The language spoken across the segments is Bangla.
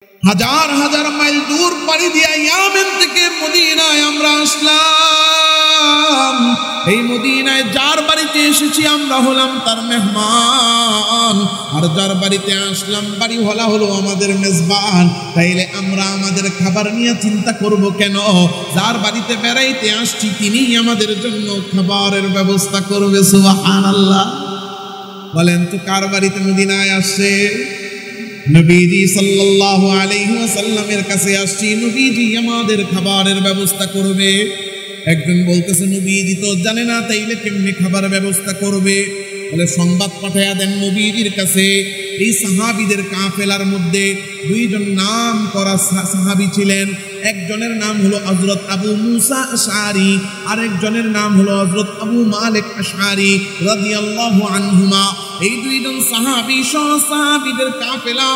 হাজার হাজার মাইল দূর পাড়ি দিয়া ইয়ামেন থেকে মদিনায় আমরা আসলাম। এই মদিনায় যার বাড়িতে এসেছি আমরা হলাম তার মেহমান, আর যার বাড়িতে আসলাম বাড়িওয়ালা হলো আমাদের মেজবান। তাইলে আমরা আমাদের খাবার নিয়ে চিন্তা করব কেন? যার বাড়িতে বেড়াইতে আসছি তিনিই আমাদের জন্য খাবারের ব্যবস্থা করবে। সুবহানাল্লাহ। বলেন তো কার বাড়িতে মদিনায় আসছে? নবীজি সাল্লাল্লাহু আলাইহি ওয়াসাল্লামের কাছে আসছি, নবীজি আমাদের খাবারের ব্যবস্থা করবে। একজন বলতেছে নবীজি তো জানে না, তাইলে কেমনে খাবার ব্যবস্থা করবে? বলে সংবাদ পাঠায়া দেন নবীজির কাছে। এই সাহাবীদের কাফেলার মধ্যে দুইজন নাম করা সাহাবী ছিলেন। একজনের নাম হলো হযরত আবু মুসা আশআরী, আরেকজনের নাম হলো হযরত আবু মালিক আশআরী রাদিয়াল্লাহু আনহুমা। এই দুইজন সাহাবী সাহাবীদের কাফেলা।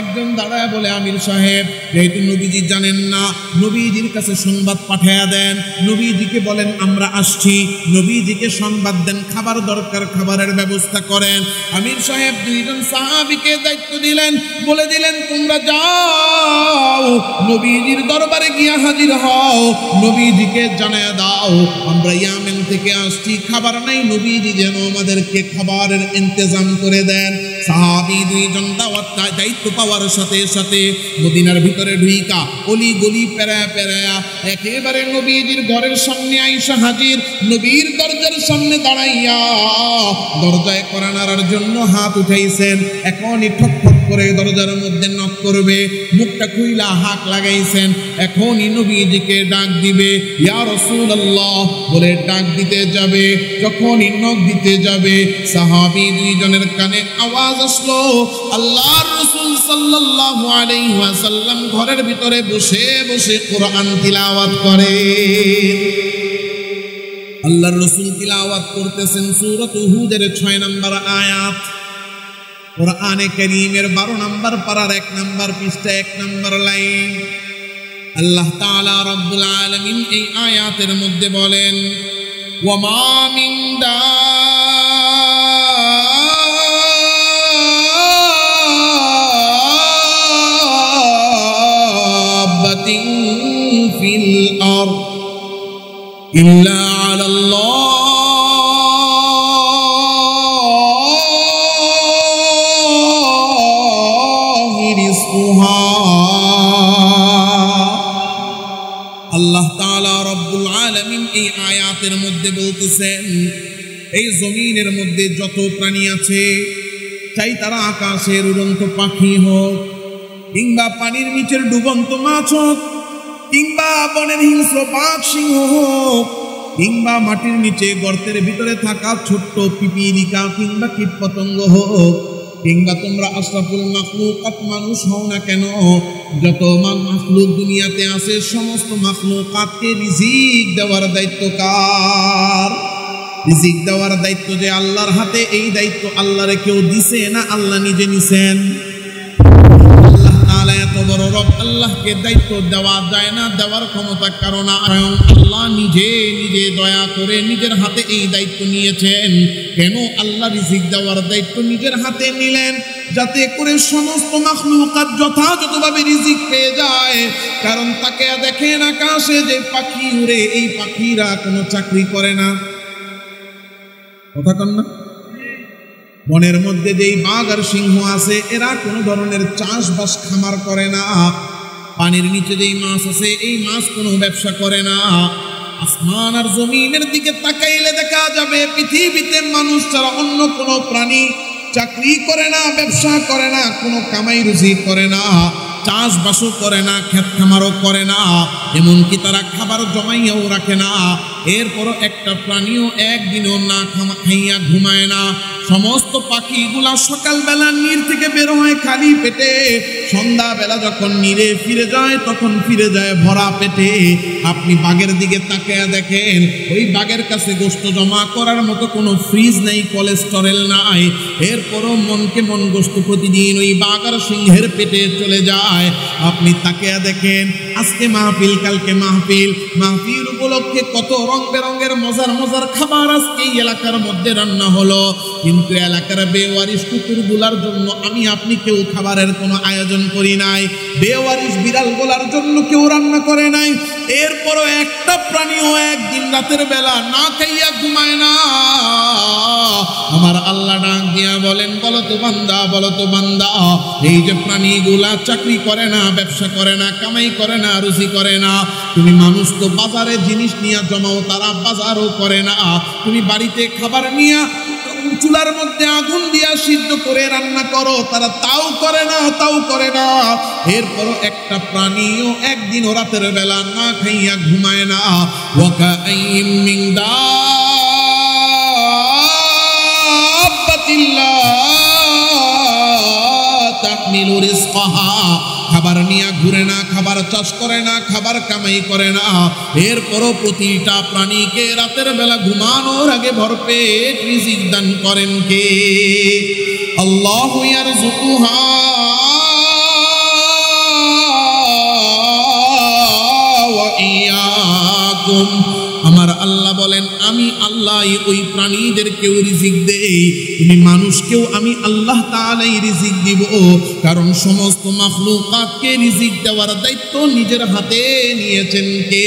একজন দাঁড়ায় বলে, আমির সাহেব, যেহেতু নবীজি জানেন না, নবীজির কাছে সংবাদ পাঠায়া দেন। নবীজিকে বলেন আমরা আসছি, নবীজিকে সংবাদ দেন, খাবার দরকার, খাবারের ব্যবস্থা করেন। আমির সাহেব দুইজন সাহাবীকে দায়িত্ব দিলেন, বলে দিলেন তোমরা যাও, নবীজির দরবারে গিয়া হাজির হও, নবীজিকে জানায়া দাও আমরা ইয়ামেন থেকে আসছি, খাবার নাই, নবীজি যেন আমাদেরকে খাবারের ইন্তজাম করে দেন। সাহাবী দুইজন দায়িত্ব পাওয়ার সাথে সাথে মদিনার ভিতরে ঢুইকা অলি গলি পেরায়া পেরায়া একেবারে নবীজির ঘরের সামনে আইসা হাজির। নবীর দরজার সামনে দাঁড়াইয়া দরজায় কড়া নাড়ার জন্য হাত উঠাইছেন। এখনই ঠক ঠক করে দরজার মধ্যে নক করবে, মুখটা খুইলা হাক লাগাইছেন। এখনই নবীজিকে ডাক দিবে, ইয়া রাসূলুল্লাহ বলে ডাক দিতে যাবে। যখনই নক দিতে যাবে, সাহাবী দুইজনের কানে আওয়াজ আসলো, আল্লাহর রাসূল সাল্লাল্লাহু আলাইহি ওয়াসাল্লাম ঘরের ভিতরে বসে বসে কোরআন তিলাওয়াত করে। আল্লাহর রাসূল তিলাওয়াত করতেছেন সূরাত হুদের 6 নম্বর আয়াত, কোরআনে কারীমের 12 নম্বর পারার 1 নম্বর পৃষ্ঠা 1 নম্বর লাইন। আল্লাহ তাআলা রব্বুল আলামিন এই আয়াতের মধ্যে বলেন, ওয়া মা মিন দাব্বাতিন ফিল আরদ ইল্লা আলাল্লাহি রিজকুহা। আল্লাহ তাআলা রব্বুল আলামিন এই আয়াতের মধ্যে বলতেছেন, এই জমিনের মধ্যে যত প্রাণী আছে, চাই তারা আকাশের উড়ন্ত পাখি হোক, কিংবা পানির নিচের ডুবন্ত মাছ হোক, কিংবা বনের হিংস্র বাঘ সিংহ হোক, কিংবা মাটির নিচে গর্তের ভিতরে থাকা ছোট্ট পিপিলিকা কিংবা কীটপতঙ্গ হোক, কিংবা তোমরা আশরাফুল মাখলুকাত মানুষ হও না কেন, যত মাখলুক দুনিয়াতে আছে সমস্ত মাখলুকাতকে রিজিক দেওয়ার দায়িত্ব কার? রিজিক দেওয়ার দায়িত্ব যে আল্লাহর হাতে। এই দায়িত্ব আল্লাহরে কেউ দিছে না আল্লাহ নিজে নিছেন? আল্লাহ তাআলা এত বড় রব, আল্লাহকে দায়িত্ব দেওয়া যায় না, দেওয়ার ক্ষমতা কারণ আল্লাহ নিজে নিজে দয়া করে নিজের হাতে এই দায়িত্ব নিয়েছেন। কেন আল্লাহ রিজিক দেওয়ার দায়িত্ব নিজের হাতে নিলেন? যাতে করে সমস্ত মাখলুকাত যথাযথভাবে রিজিক পেয়ে যায়। কারণ তাকে দেখেন আকাশে যে পাখি উড়ে, এই পাখিরা কোনো চাকরি করে না, কথা কন না? বনের মধ্যে যেই বাঘ আর সিংহ আছে, এরা কোনো ধরনের চাষবাস খামার করে না। পানির নিচে যেই মাছ আছে, এই মাছ কোনো ব্যবসা করে না। আসমান আর জমিনের দিকে তাকাইলে দেখা যাবে পৃথিবীতে মানুষ ছাড়া অন্য কোনো প্রাণী চাকরি করে না, ব্যবসা করে না, কোনো কামাই রুজি করে না, চাষবাসও করে না, ক্ষেত খামারও করে না, এমনকি তারা খাবার জমাইয়াও রাখে না। এরপরও একটা প্রাণীও একদিনও না খাইয়া ঘুমায় না। সমস্ত পাখিগুলা সকালবেলা নীর থেকে বের হয় খালি পেটে, সন্ধ্যাবেলা যখন নীরে ফিরে যায় তখন ফিরে যায় ভরা পেটে। আপনি বাঘের দিকে তাকিয়ে দেখেন, ওই বাঘের কাছে গোশত জমা করার মতো কোনো ফ্রিজ নেই, কোলেস্টেরল নাই। এরপরও মনকে মন গোশত প্রতিদিন ওই বাঘ আর সিংহের পেটে চলে যায়। আপনি তাকিয়ে দেখেন, আজকে মাহফিল, কালকে মাহফিল, মাহফিল উপলক্ষে কত রং বেরঙের মজার মজার খাবার আজকে এই এলাকার মধ্যে রান্না হলো। কিন্তু এলাকার বেওয়ারিশ কুকুরগুলার জন্য আমি আপনি কেউ খাবারের কোনো আয়োজন করি নাই, বেওয়ারিশ বিড়ালগুলার জন্য কেউ রান্না করে নাই। এরপরও একটা প্রাণীও একদিন রাতের বেলা না খাইয়া ঘুমায় না। আমার আল্লাহ ডাক দিয়া বলেন, বলো তো বান্দা, বলো তো বান্দা, এই যে প্রাণীগুলা চাকরি করে না, ব্যবসা করে না, কামাই করে না, রুজি করে না, তুমি মানুষ তো বাজারে জিনিস নিয়ে জমাও, তারা বাজারও করে না। তুমি বাড়িতে খাবার নিয়ে চুলার মধ্যে আগুন দিয়া সিদ্ধ করে রান্না করো, তারা তাও করে না, তাও করে না। এরপরও একটা প্রাণীও একদিন রাতের বেলা না খাইয়া ঘুমায় না। ওয়াকাইম মিন দাব্বাতিল্লাহ তাহমিলু রিজকাহা, খাবার নিয়ে ঘুরে না, খাবার চাষ করে না, খাবার কামাই করে না। এরপরও প্রতিটা প্রাণীকে রাতের বেলা ঘুমানোর আগে ভরপেট রিজিক দান করেন কে? আল্লাহু ইয়ারযুকুহা ওয়া ইয়াকুম। আমার আল্লাহ বলেন, আমি আল্লাহ ওই প্রাণীদেরকেও রিজিক দেই, তুমি মানুষকেও আমি আল্লাহ তাআলাই রিজিক দিব। কারণ সমস্ত মাখলুকাতকে রিজিক দেওয়ার দায়িত্ব নিজের হাতে নিয়েছেন কে?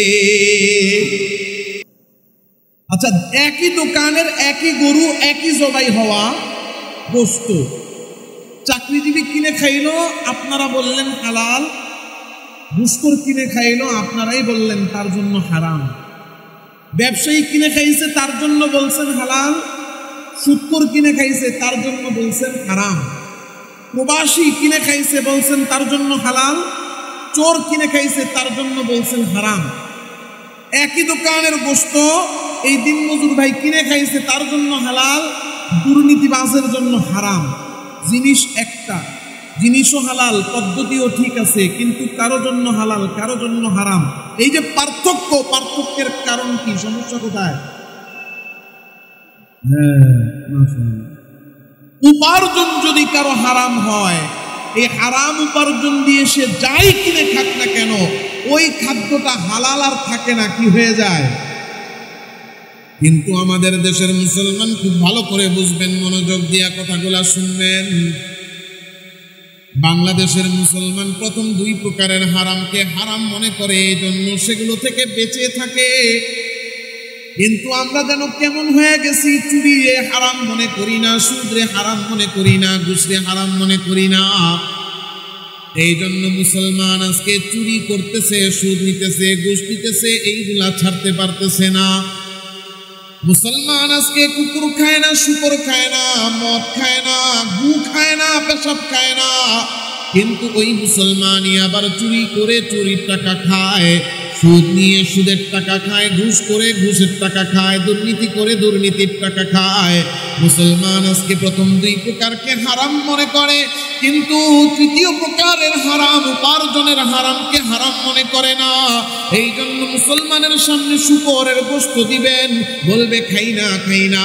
আচ্ছা, একই দোকানের একই গরু, একই জবাই হওয়া গোশত চাকরিজীবী কিনে খাইলো, আপনারা বললেন হালাল। ঘুষখোর কিনে খাইলো, আপনারাই বললেন তার জন্য হারাম। ব্যবসায়ী কিনে খাইছে, তার জন্য বলছেন হালাল। সুদখোর কিনে খাইছে, তার জন্য বলছেন হারাম। প্রবাসী কিনে খাইছে, বলছেন তার জন্য হালাল। চোর কিনে খাইছে, তার জন্য বলছেন হারাম। একই দোকানের গোশত এই দিনমজুর ভাই কিনে খাইছে, তার জন্য হালাল, দুর্নীতিবাজের জন্য হারাম। জিনিস একটা, জিনিসও হালাল, পদ্ধতিও ঠিক আছে, কিন্তু কারো জন্য হালাল, কারো জন্য হারাম। এই যে পার্থক্য, পার্থক্যের কারণ কি? সমস্যা কোথায়? উপার্জন যদি কারো হারাম হয়, এই হারাম উপার্জন দিয়ে সে যাই কিনে খাক না কেন, ওই খাদ্যটা হালাল আর থাকে না, কি হয়ে যায়? কিন্তু আমাদের দেশের মুসলমান খুব ভালো করে বুঝবেন, মনোযোগ দিয়া কথাগুলা শুনবেন। বাংলাদেশের মুসলমান প্রথম দুই প্রকারের হারামকে হারাম মনে করে, এই জন্য সেগুলো থেকে বেঁচে থাকে। কিন্তু আমরা যেন কেমন হয়ে গেছি, চুরি হারাম মনে করি না, সুদরে হারাম মনে করি না, ঘুষরে হারাম মনে করি না। এই জন্য মুসলমান আজকে চুরি করতেছে, সুদ নিতেছে, ঘুষ নিতেছে, এইগুলা ছাড়তে পারতেছে না। মুসলমান আজকে কুকুর খায় না, শুকর খায় না, মদ খায় না, গু খায় না, পেশাব খায় না, কিন্তু ওই মুসলমানই আবার চুরি করে চুরির টাকা খায়, সুদ নিয়ে সুদের টাকা খায়, ঘুষ করে ঘুষের টাকা খায়, দুর্নীতি করে দুর্নীতির টাকা খায়। মুসলমান আজকে প্রথম দুই প্রকারকে হারাম মনে করে, কিন্তু তৃতীয় প্রকারের হারাম, উপার্জনের হারামকে হারাম মনে করে না। এই জন্য মুসলমানের সামনে শুকরের গোশত দিবেন, বলবে খাই না, খাই না।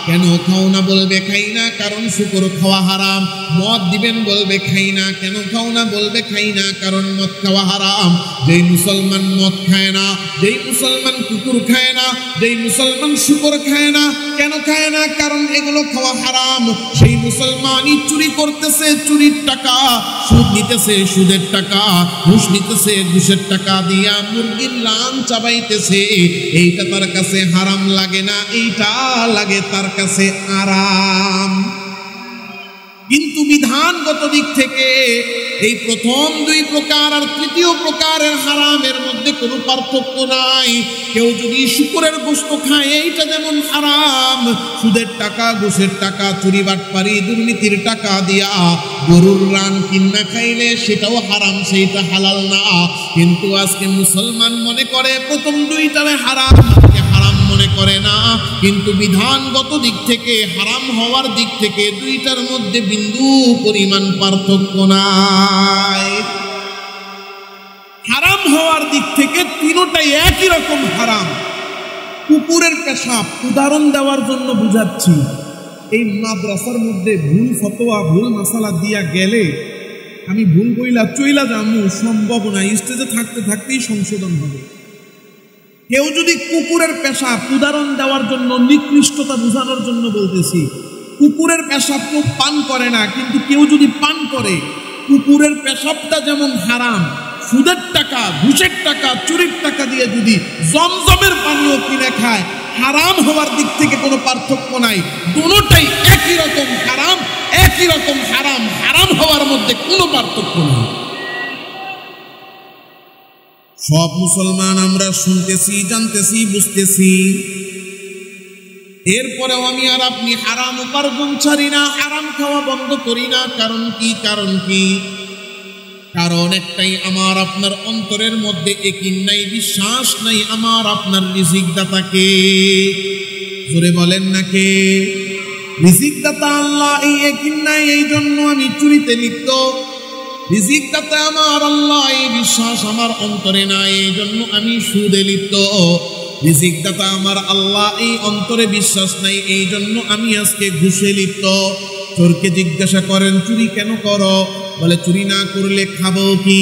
কেন খাও না? বলবে খাই না কারণ শুকর খাওয়া হারাম। মদ দিবেন, বলবে খাই না। কেন খাও না? বলবে খাই না কারণ মদ খাওয়া হারাম। যেই মুসলমান মদ খায় না, যেই মুসলমান কুকুর খায় না, যেই মুসলমান শুকর খায় না, কেন খায় না? কারণ এগুলো খাওয়া হারাম। সেই মুসলমানই চুরি করতেছে, চুরির টাকা, সুদ নিতেছে, সুদের টাকা, ঘুষ নিতেছে, ঘুষের টাকা দিয়া মুরগির লান চাবাইতেছে। এইটা তার কাছে হারাম লাগে না, এইটা লাগে তার কাছে আরাম। কিন্তু বিধানগত দিক থেকে এই প্রথম দুই প্রকার আর তৃতীয় প্রকারের হারামের মধ্যে কোনো পার্থক্য নাই। কেউ যদি শুকরের গোশত খায়, এইটা যেমন হারাম, সুদের টাকা, ঘুষের টাকা, চুরি বাটপারি, দুর্নীতির টাকা দিয়া গরুর রান কিনা খাইলে সেটাও হারাম, সেইটা হালাল না। কিন্তু আজকে মুসলমান মনে করে প্রথম দুইটারে হারাম, হারাম মনে করে না। কিন্তু বিধানগত দিক থেকে, হারাম হওয়ার দিক থেকে দুইটার মধ্যে বিন্দু পরিমাণ পার্থক্য নাই। হারাম হওয়ার দিক থেকে তিনটাই একই রকম হারাম। কুকুরের পেশাব উদাহরণ দেওয়ার জন্য বুঝাচ্ছি। এই মাদ্রাসার মধ্যে ভুল ফতোয়া, ভুল মাসালা দিয়া গেলে আমি ভুল বইলা চইলা যামু, সম্ভব না। স্টেজে থাকতে থাকতেই সংশোধন হবে। কেউ যদি কুকুরের পেশাব, উদাহরণ দেওয়ার জন্য, নিকৃষ্টতা বোঝানোর জন্য বলতেছি, কুকুরের পেশাব কেউ পান করে না, কিন্তু কেউ যদি পান করে, কুকুরের পেশাবটা যেমন হারাম, সুদের টাকা, ঘুষের টাকা, চুরির টাকা দিয়ে যদি জমজমের পানিও কিনে খায়, হারাম হওয়ার দিক থেকে কোনো পার্থক্য নাই। দুটোটাই একই রকম হারাম, একই রকম হারাম, হারাম হওয়ার মধ্যে কোনো পার্থক্য নেই। সব মুসলমান আমরা শুনতেছি, জানতেছি, বুঝতেছি, এরপরেও আমি আর আপনি হারাম উপার্জন ছাড়ি না, হারাম খাওয়া বন্ধ করি না। কারণ কি? কারণ কি? কারণ একটাই, আমার আপনার অন্তরের মধ্যে ইয়াকিন নাই, বিশ্বাস নাই আমার আপনার রিজিক দাতাকে। জোরে বলেন না কে? রিজিক দাতা আল্লাহ, এই ইয়াকিন নাই, এই জন্য আমি চুরিতে লিপ্ত। রিজিক দাতা আমার আল্লাহ, এই বিশ্বাস আমার অন্তরে নাই, এই জন্য আমি সুদে লিপ্ত। রিজিক দাতা আমার আল্লাহ, এই অন্তরে বিশ্বাস নাই, এই জন্য আমি আজকে ঘুষে লিপ্ত। চোরকে জিজ্ঞাসা করেন চুরি কেন করো? বলে চুরি না করলে খাবো কি?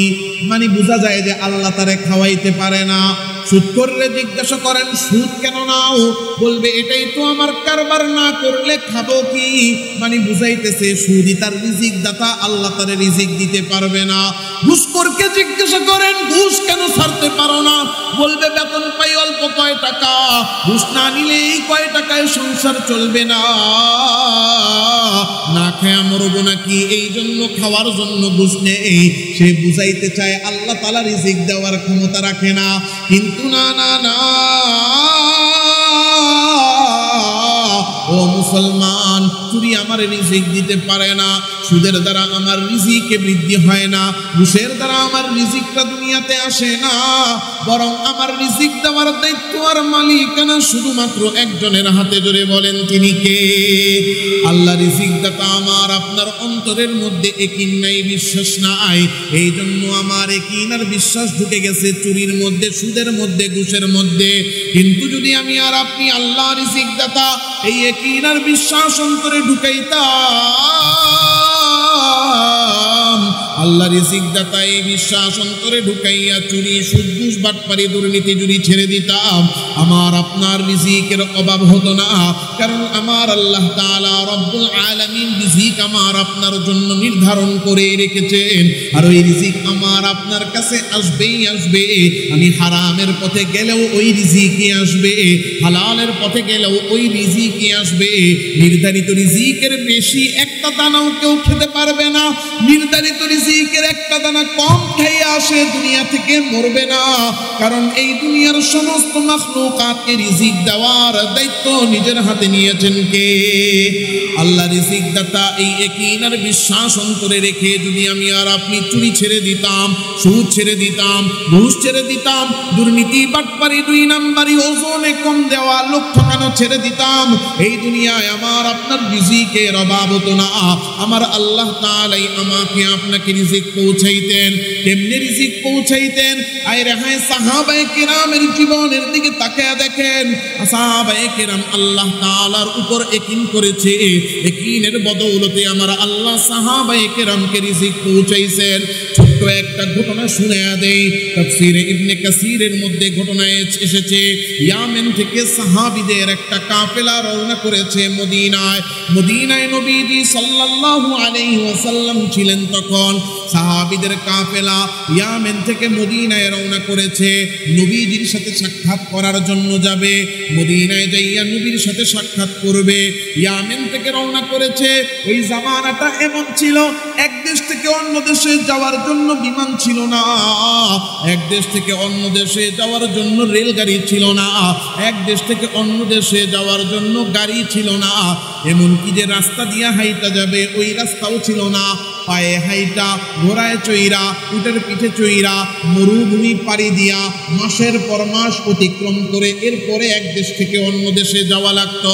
মানে বোঝা যায় যে আল্লাহ তারে খাওয়াইতে পারে না। সুদ করলে জিজ্ঞাসা করেন সুদ কেন নাও? বলবে এটাই তো আমার কারবার, না করলে খাবো কি? মানে বুঝাইতেছে সুদই তার রিজিক দাতা, আল্লাহ তারে রিজিক দিতে পারবে না। ঘুষখোরকে জিজ্ঞাসা করেন ঘুষ কেন ছাড়তে পারো না? বলবে বেতন পাই অল্প কয় টাকা, ঘুষ না নিলে এই কয় টাকায় সংসার চলবে না, না খেয়ে মরবো নাকি, এই জন্য খাওয়ার জন্য ঘুষ নেই। সে বুঝাইতে চায় আল্লাহ তাআলা রিজিক দেওয়ার ক্ষমতা রাখে না। কিন্তু না না না, ও মুসলমান, চুরি আমার রিজিক দিতে পারে না, সুদের দ্বারা আমার রিজিকে বৃদ্ধি হয় না, ঘুষের দ্বারা আমার রিজিকটা দুনিয়াতে আসে না, বরং আমার রিজিক দেওয়ার দায়িত্ব আর মালিকানা শুধুমাত্র একজনের হাতে। জোরে বলেন তিনি কে? আল্লাহ রিজিক দাতা আমার আপনার অন্তরের মধ্যে ইয়াকিন নাই, বিশ্বাস নাই, এই জন্য আমার ইয়াকিন আর বিশ্বাস ঢুকে গেছে চুরির মধ্যে, সুদের মধ্যে, ঘুষের মধ্যে। কিন্তু যদি আমি আর আপনি আল্লাহ রিজিক দাতা এই ইয়াকিন আর বিশ্বাস অন্তরে ঢুকাইতাম, আল্লাহ রিজিক দাতা এই বিশ্বাস অন্তরে ঢুকাইয়া চুরি, সুদ, ঘুষ, বাটপারি, দুর্নীতি যদি ছেড়ে দিতাম, আমার আপনার রিজিকের অভাব হতো না। কারণ আমার আল্লাহ তাআলা রব্বুল আলামিন রিজিক আমার আপনার জন্য নির্ধারণ করে রেখেছেন, আর ওই রিজিক আমার আপনার কাছে আসবেই আসবে। আমি হারামের পথে গেলেও ওই রিজিকই আসবে, হালালের পথে গেলেও ওই রিজিকই আসবে। নির্ধারিত রিজিকের বেশি একটা দানাও কেউ খেতে পারবে না, নির্ধারিত রিজিকের একটা দানা কম খাইয়া আসে দুনিয়া থেকে মরবে না। কারণ এই দুনিয়ার সমস্ত মাখলুকাতকে রিজিক দেওয়ার দায়িত্ব নিজের হাতে নিয়েছেন কে? আল্লাহ রিজিক দাতা। এই ইয়াকিন আর বিশ্বাস অন্তরে রেখে যদি আমি আর আপনি চুরি ছেড়ে দিতাম, সুদ ছেড়ে দিতাম, ঘুষ ছেড়ে দিতাম, দুর্নীতি, বাটপারি, দুই নাম্বারি, ওজনে কম দেওয়া, লোক ঠকানো ছেড়ে দিতাম, এই দুনিয়ায় আমার আপনার রিজিকের অভাব হতো না। আমার আল্লাহ তাআলাই আমাকে আপনাকে রিজিক পৌঁছাইতেন। কেমনে রিজিক পৌঁছাইতেন? আরে হ্যাঁ, সাহাবায়ে কেরামের জীবনের দিকে তাকিয়ে দেখেন। সাহাবায়ে কেরাম আল্লাহ তাআলার উপর ইয়াকিন করেছে, ইয়াকিনের বদৌলতে আমার আল্লাহ সাহাবায়ে কেরামকে রিজিক পৌঁছাইছেন। ছোট্ট একটা ঘটনা শুনায়া দেই, তাফসীরে ইবনে কাসিরের মধ্যে ঘটনা এসেছে। ইয়ামেন থেকে সাহাবীদের একটা কাফেলা রওনা করেছে মদিনায়। মদিনায় নবীজি সাল্লাল্লাহু আলাইহি ওয়াসাল্লাম ছিলেন তখন। সাহাবীদের কাফেলা ইয়ামেন থেকে মদিনায় রওনা করেছে, নবীজির সাথে সাক্ষাৎ করার জন্য যাবে। মদিনায় যাইয়া নবীর সাথে সাক্ষাৎ করবে। ইয়ামেন থেকে রওনা করেছে। ওই জামানাটা এমন ছিল, এক দেশ থেকে অন্য দেশে যাওয়ার জন্য বিমান ছিল না, এক দেশ থেকে অন্য দেশে যাওয়ার জন্য রেলগাড়ি ছিল না, এক দেশ থেকে অন্য দেশে যাওয়ার জন্য গাড়ি ছিল না, এমনকি যে রাস্তা দিয়া হাইটা যাবে ওই রাস্তাও ছিল না। পায়ে হাইটা, ঘোড়ায় চইরা, উটের পিঠে চইরা, মরুভূমি পাড়ি দিয়া মাসের পর মাস অতিক্রম করে এরপরে এক দেশ থেকে অন্য দেশে যাওয়া লাগতো।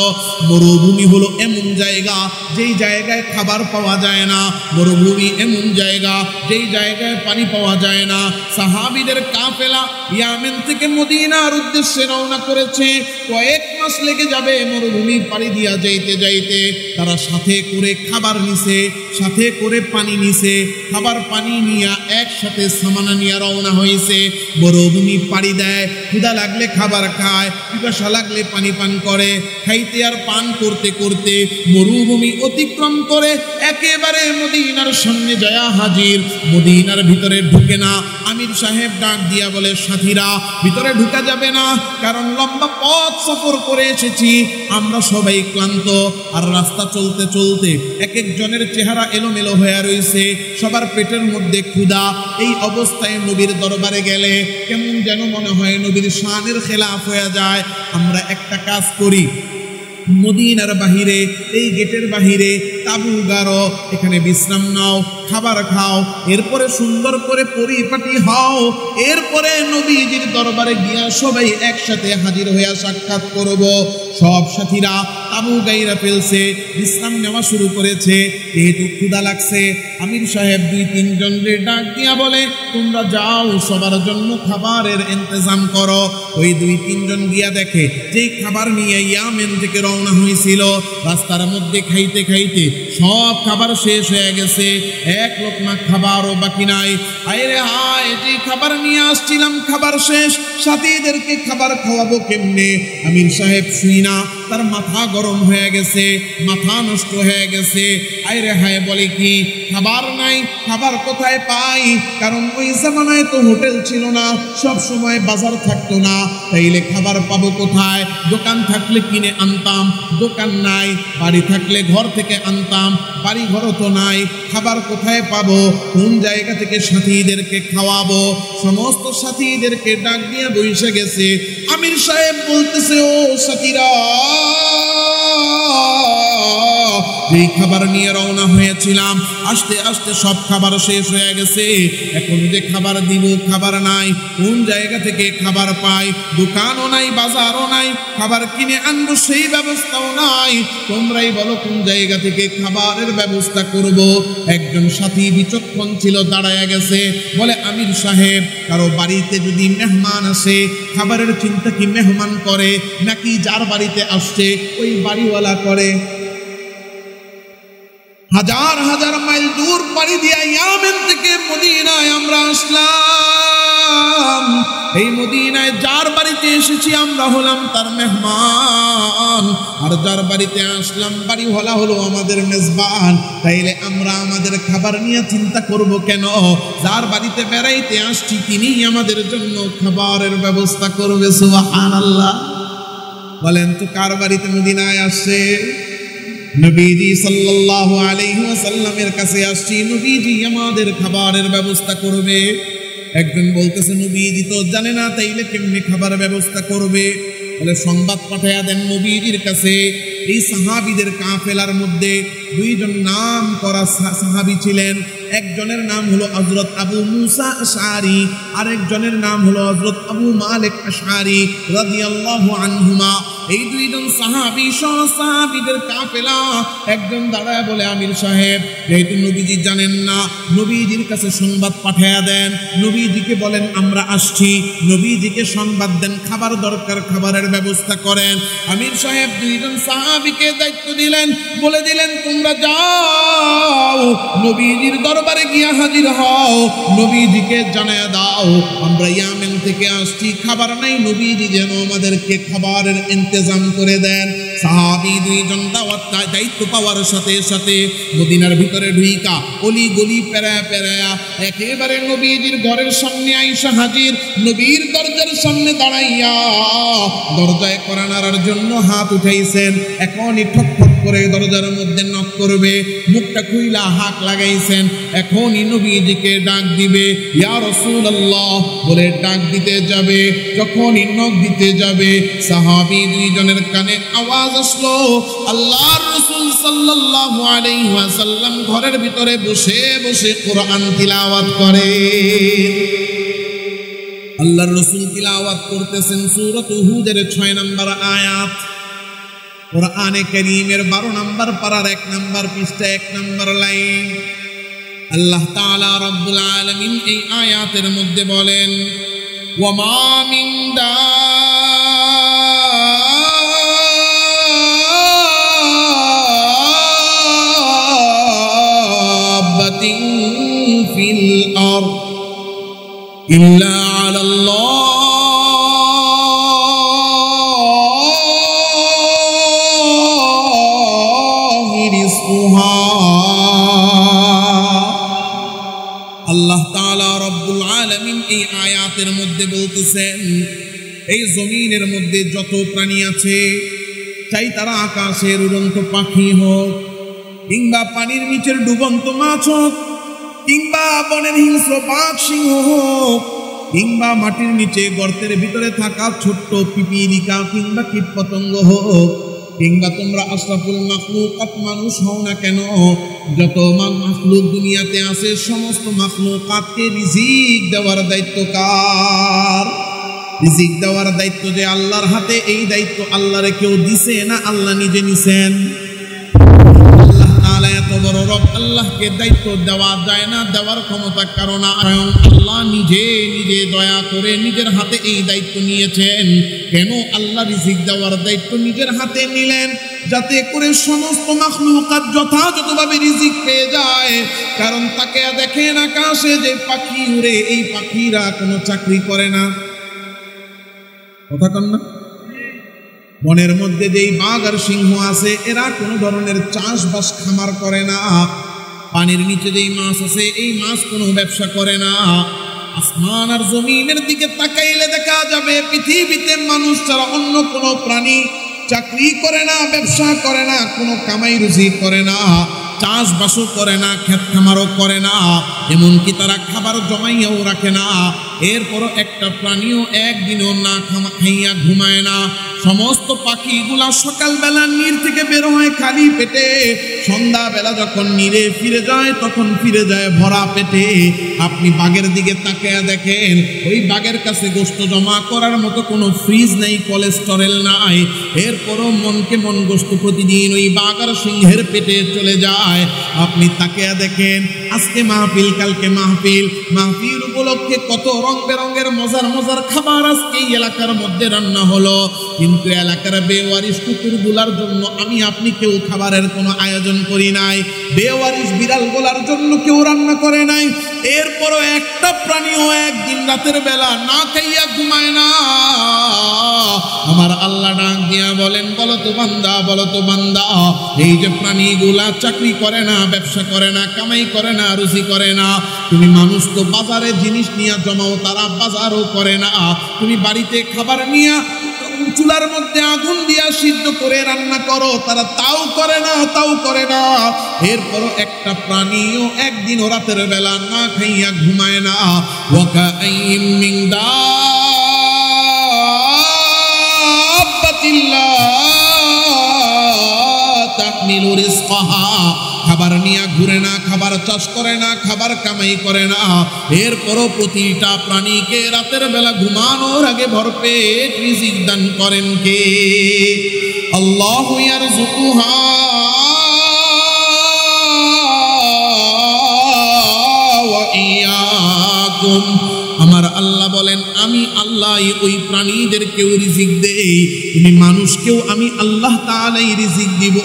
মরুভূমি হলো এমন জায়গা যেই জায়গায় খাবার পাওয়া যায় না, মরুভূমি এমন জায়গা যেই জায়গায় পানি পাওয়া যায় না। সাহাবীদের কাফেলা ইয়ামেন থেকে মদিনার উদ্দেশ্যে রওনা করেছে। কয়েক মাস লেগে যাবে মরুভূমি পাড়ি দিয়া যাইতে যাইতে। তারা সাথে করে খাবার নিছে, সাথে করে পানি নিছে। খাবার পানি নিয়া একসাথে সামানা নিয়ে রওনা হয়েছে। মরুভূমি পাড়ি দেয়, ক্ষুধা লাগলে খাবার খায়, পিপাসা লাগলে পানি পান করে, খাইতে আর পান করতে করতে মরুভূমি অতিক্রম করে একেবারে মদিনার সামনে যায় হাজির। মদিনার ভিতরে ঢুকে না। আমির সাহেব ডাক দিয়া বলে, সাথীরা ভিতরে ঢুকা যাবে না, কারণ লম্বা পথ সফর করে এসেছি, আমরা সবাই ক্লান্ত। আর রাস্তা চলতে চলতে এক একজনের চেহারা এলোমেলো হয়ে রয়েছে, সবার পেটের মধ্যে ক্ষুধা। এই অবস্থায় নবীর দরবারে গেলে কেমন যেন মনে হয় নবীর শানের খেলাফ হয়ে যায়। আমরা একটা কাজ করি, মদিনার বাহিরে, এই গেটের বাহিরে তাবু গাড়ো, এখানে বিশ্রাম নাও, খাবার খাও, এরপরে সুন্দর করে পরিপাটি হও, এরপরে নবীজির দরবারে গিয়া সবাই একসাথে হাজির হইয়া সাক্ষাৎ করব। সব সাথীরা তাবু গাইরা ফেলছে, বিশ্রাম নেওয়া শুরু করেছে। যেহেতু ক্ষুধা লাগছে, আমির সাহেব 2-3 জনকে ডাক দিয়া বলে, তোমরা যাও সবার জন্য খাবারের ইন্তজাম করো। ওই 2-3 জন গিয়া দেখে যেই খাবার নিয়ে ইয়ামেন থেকে রওনা হয়েছিল, রাস্তার মধ্যে খাইতে খাইতে সব খাবার শেষ হয়ে গেছে, এক লোকমা খাবারও বাকি নাই। আরে হায়, যে খাবার নিয়ে আসছিলাম খাবার শেষ, সাথীদেরকে খাবার খাওয়াবো কেমনে? আমির সাহেব শুই না, তার মাথা গরম হয়ে গেছে, মাথা নষ্ট হয়ে গেছে। আরে হায়, বলে কি খাবার নাই, খাবার কোথায় পাই? কারণ ওই জামানায় তো হোটেল ছিল না, সব সময় বাজার থাকতো না, তাইলে খাবার পাবো কোথায়? দোকান থাকলে কিনে আনতাম, দোকান নাই। বাড়ি থাকলে ঘর থেকে আনতাম, বাড়ি ঘরও তো নাই। খাবার কোথায় পাবো? কোন জায়গা থেকে সাথীদেরকে খাওয়াবো? সমস্ত সাথীদেরকে ডাক দিয়ে বসে গেছে। আমির সাহেব বলতেছে, ও সাথীরা, যেই খাবার নিয়ে রওনা হয়েছিলাম, আস্তে আস্তে সব খাবার শেষ হয়ে গেছে। এখন যে খাবার দিব, খাবার নাই। কোন জায়গা থেকে খাবার পাই? দোকানও নাই, বাজারও নাই, খাবার কিনে আনবো সেই ব্যবস্থাও নাই। তোমরাই বলো কোন জায়গা থেকে খাবারের ব্যবস্থা করব। একজন সাথী বিচক্ষণ ছিল, দাঁড়ায় গেছে, বলে, আমির সাহেব, কারো বাড়িতে যদি মেহমান আসে, খাবারের চিন্তা কি মেহমান করে নাকি যার বাড়িতে আসছে ওই বাড়িওয়ালা করে? হাজার হাজার মাইল দূর পাড়ি দিয়া ইয়ামেন থেকে মদিনায় আমরা আসলাম। এই মদিনায় যার বাড়িতে এসেছি আমরা হলাম তার মেহমান, আর যার বাড়িতে আসলাম বাড়িওয়ালা হলো আমাদের মেজবান। তাইলে আমরা আমাদের খাবার নিয়ে চিন্তা করব কেন? যার বাড়িতে বেড়াইতে আসছি তিনিই আমাদের জন্য খাবারের ব্যবস্থা করবে। সুবহানাল্লাহ। বলেন তো, কার বাড়িতে মদিনায় আসছে? নবীজি সাল্লাল্লাহু আলাইহি ওয়াসাল্লামের কাছে আসছি, নবীজি আমাদের খাবারের ব্যবস্থা করবে। একজন বলতেছে, নবীজি তো জানে না, তাইলে কেমনে খাবার ব্যবস্থা করবে? বলে, সংবাদ পাঠায়া দেন নবীজির কাছে। এই সাহাবীদের কাফেলার মধ্যে 2 জন নাম করা সাহাবী ছিলেন। একজনের নাম হলো হযরত আবু মুসা আশআরী, আরেকজনের নাম হলো হযরত আবু মালিক আশআরী রাদিয়াল্লাহু আনহুমা। এই 2 জন সাহাবী সাহাবীদের কাফেলা। একজন দাঁড়ায় বলে, আমির সাহেব, যেহেতু নবীজি জানেন না, নবীজির কাছে সংবাদ পাঠায়া দেন। নবীজিকে বলেন আমরা আসছি, নবীজিকে সংবাদ দেন, খাবার দরকার, খাবারের ব্যবস্থা করেন। আমির সাহেব 2 জন সাহাবীকে দায়িত্ব দিলেন, বলে দিলেন, তোমরা যাও নবীজির দরবারে গিয়া হাজির হও, নবীজিকে জানায়া দাও আমরা ইয়ামেন থেকে আসছি, খাবার নাই, নবীজি যেন আমাদেরকে খাবারের ইন্তজাম করে দেন। সাহাবী 2 জন দায়িত্ব পাওয়ার সাথে সাথে মদিনার ভিতরে ঢুইকা অলি গলি পেরায়া পেরায়া একেবারে নবীজির ঘরের সামনে আইসা হাজির। নবীর দরজার সামনে দাঁড়াইয়া দরজায় কড়া নাড়ার জন্য হাত উঠাইছেন। এখনই ঠক ঠক করে দরজার মধ্যে নক করবে, মুখটা খুইলা হাক লাগাইছেন। এখনই নবীজিকে ডাক দিবে, ইয়া রাসূলুল্লাহ বলে ডাক দিতে যাবে। যখনই নক দিতে যাবে, সাহাবী 2 জনের কানে আওয়াজ আসলো, আল্লাহর রাসূল সাল্লাল্লাহু আলাইহি ওয়াসাল্লাম ঘরের ভিতরে বসে বসে কোরআন তিলাওয়াত করে। আল্লাহর রাসূল তিলাওয়াত করতেছেন সূরা হুদের 6 নম্বর আয়াত। কোরআনে কারীমের 12 নম্বর পারার 1 নম্বর পৃষ্ঠা 1 নম্বর লাইন। আল্লাহ তাআলা রব্বুল আলামিন এই আয়াতের মধ্যে বলেন, ওয়া মা মিন দাব্বাতিন ফিল আরদ ইল্লা আলাল্লাহি রিজকুহা। আল্লাহ তাআলা রব্বুল আলামিন এই আয়াতের মধ্যে বলতেছেন, এই জমিনের মধ্যে যত প্রাণী আছে, চাই তারা আকাশের উড়ন্ত পাখি হোক, কিংবা পানির নিচের ডুবন্ত মাছ হোক, কিংবা বনের হিংস্র বাঘ সিংহ হোক, কিংবা মাটির নিচে গর্তের ভিতরে থাকা ছোট্ট পিপিলিকা কিংবা কীটপতঙ্গ হোক, কিংবা তোমরা আশরাফুল মাখলুকাত মানুষ হও না কেন, যত মাখলুক দুনিয়াতে আছে সমস্ত মাখলুকাতকে রিজিক দেওয়ার দায়িত্ব কার? রিজিক দেওয়ার দায়িত্ব যে আল্লাহর হাতে। এই দায়িত্ব আল্লাহরে কেউ দিছে না আল্লাহ নিজে নিছেন? আল্লাহ তাআলা এত বড় রব, আল্লাহকে দায়িত্ব দেওয়া যায় না, দেওয়ার ক্ষমতা কারণ স্বয়ং আল্লাহ নিজে নিজে দয়া করে নিজের হাতে এই দায়িত্ব নিয়েছেন। কেন আল্লাহ রিজিক দেওয়ার দায়িত্ব নিজের হাতে নিলেন? যাতে করে সমস্ত মাখলুকাত যথাযথভাবে রিজিক পেয়ে যায়। কারণ তাকে দেখেন আকাশে যে পাখি উড়ে, এই পাখিরা কোনো চাকরি করে না, কথা কন না? বনের মধ্যে যেই বাঘ আর সিংহ আছে, এরা কোনো ধরনের চাষবাস খামার করে না। পানির নিচে যেই মাছ আছে, এই মাছ কোনো ব্যবসা করে না। আসমান আর জমিনের দিকে তাকাইলে দেখা যাবে পৃথিবীতে মানুষ ছাড়া অন্য কোনো প্রাণী চাকরি করে না, ব্যবসা করে না, কোনো কামাই রুজি করে না, চাষবাসও করে না, ক্ষেত খামারও করে না, এমনকি তারা খাবার জমাইয়াও রাখে না। এরপরও একটা প্রাণীও একদিনও না খাইয়া ঘুমায় না। সমস্ত পাখিগুলা সকালবেলা নীর থেকে বের হয় খালি পেটে, সন্ধ্যাবেলা যখন নীরে ফিরে যায় তখন ফিরে যায় ভরা পেটে। আপনি বাঘের দিকে তাকিয়ে দেখেন, ওই বাঘের কাছে গোশত জমা করার মতো কোনো ফ্রিজ নেই, কোলেস্টেরল নাই। এরপরও মনকে মন গোশত প্রতিদিন ওই বাঘ আর সিংহের পেটে চলে যায়। আপনি তাকিয়ে দেখেন, আজকে মাহফিল, কালকে মাহফিল, মাহফিল উপলক্ষে কত রং বেরঙের মজার মজার খাবার আজকে এই এলাকার মধ্যে রান্না হলো। কিন্তু এলাকার বেওয়ারিশ কুকুরগুলার জন্য আমি আপনি কেউ খাবারের কোনো আয়োজন করি নাই, বেওয়ারিশ বিড়ালগুলার জন্য কেউ রান্না করে নাই। এরপরও একটা প্রাণীও একদিন রাতের বেলা না খাইয়া ঘুমায় না। আমার আল্লাহ ডাক দিয়া বলেন, বলো তো বান্দা, বলো তো বান্দা, এই যে প্রাণীগুলা চাকরি করে না, ব্যবসা করে না, কামাই করে না, রুজি করে না, তুমি মানুষ তো বাজারে জিনিস নিয়ে জমাও, তারা বাজারও করে না। তুমি বাড়িতে খাবার নিয়ে চুলার মধ্যে আগুন দিয়া সিদ্ধ করে রান্না করো, তারা তাও করে না, তাও করে না। এরপরও একটা প্রাণীও একদিন রাতের বেলা না খাইয়া ঘুমায় না। ওয়াকাইম মিন দাব্বাতিল্লাহ তাহমিলু রিজকাহা, খাবার নিয়ে ঘুরে না, খাবার চাষ করে না, খাবার কামাই করে না। এরপরও প্রতিটা প্রাণীকে রাতের বেলা ঘুমানোর আগে ভরপেট রিজিক দান করেন কে? আল্লাহু ইয়ারযুকুহা ওয়া ইয়াকুম। আমার আল্লাহ বলেন, আমি আল্লাহ ওই প্রাণীদেরকেও রিজিক দেই, তুমি মানুষকেও আমি আল্লাহ তাআলাই রিজিক দিব।